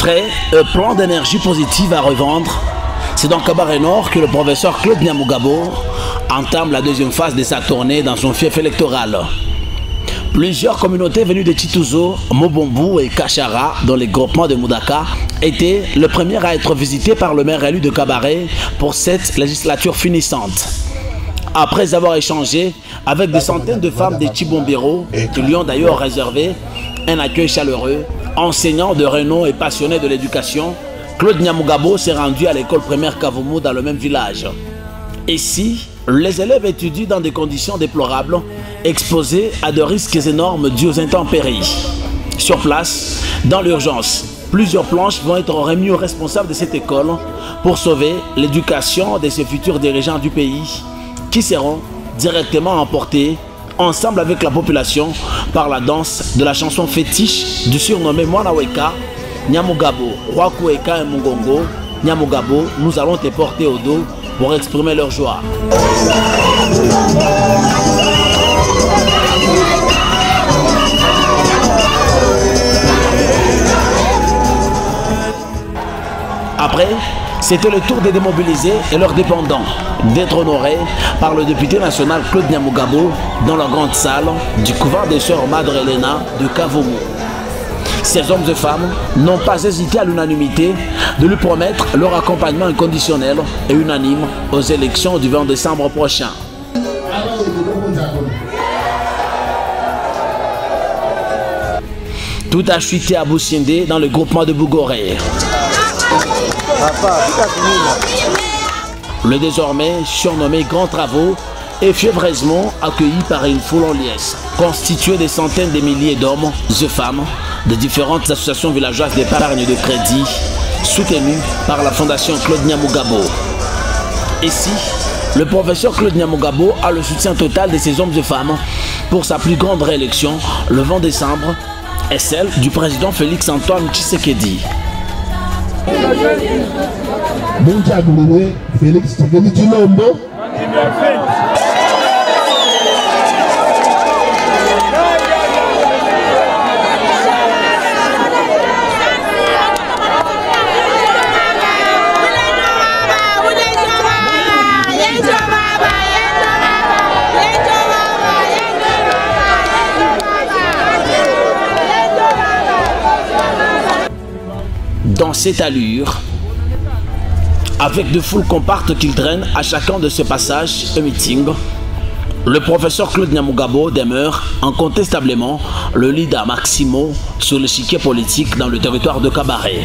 Après, un plan d'énergie positive à revendre, c'est dans Cabaret Nord que le professeur Claude Nyamugabo entame la deuxième phase de sa tournée dans son fief électoral. Plusieurs communautés venues de Tituzo, Mobombu et Kachara, dans les groupements de Moudaka, étaient le premier à être visité par le maire élu de Cabaret pour cette législature finissante. Après avoir échangé avec des centaines de femmes des Chibombero, qui lui ont d'ailleurs réservé un accueil chaleureux, enseignant de renom et passionné de l'éducation, Claude Nyamugabo s'est rendu à l'école primaire Kavumu dans le même village. Ici, les élèves étudient dans des conditions déplorables, exposés à de risques énormes dus aux intempéries. Sur place, dans l'urgence, plusieurs planches vont être remises aux responsables de cette école pour sauver l'éducation de ces futurs dirigeants du pays qui seront directement emportés ensemble avec la population par la danse de la chanson fétiche du surnommé Mwanaweka, Nyamugabo, Rwakueka et Mungongo. Nyamugabo, nous allons te porter au dos pour exprimer leur joie. Après, c'était le tour des démobilisés et leurs dépendants d'être honorés par le député national Claude Nyamugabo dans la grande salle du couvent des sœurs Madre Elena de Kavumu. Ces hommes et femmes n'ont pas hésité à l'unanimité de lui promettre leur accompagnement inconditionnel et unanime aux élections du 20 décembre prochain. Tout a chuté à Boussiendé dans le groupement de Bougoré. Le désormais surnommé Grand Travaux est fiévreusement accueilli par une foule en liesse, constituée de centaines de milliers d'hommes et femmes de différentes associations villageoises d'épargne de crédit, soutenues par la fondation Claude Nyamugabo. Ici, le professeur Claude Nyamugabo a le soutien total de ces hommes et femmes pour sa plus grande réélection le 20 décembre et celle du président Félix Antoine Tshisekedi. Félix Tshisekedi Tshilombo. Dans cette allure, avec de foules compartes qu'il traîne à chacun de ses passages et meetings, le professeur Claude Nyamugabo demeure incontestablement le leader maximo sur l'échiquier politique dans le territoire de Cabaret.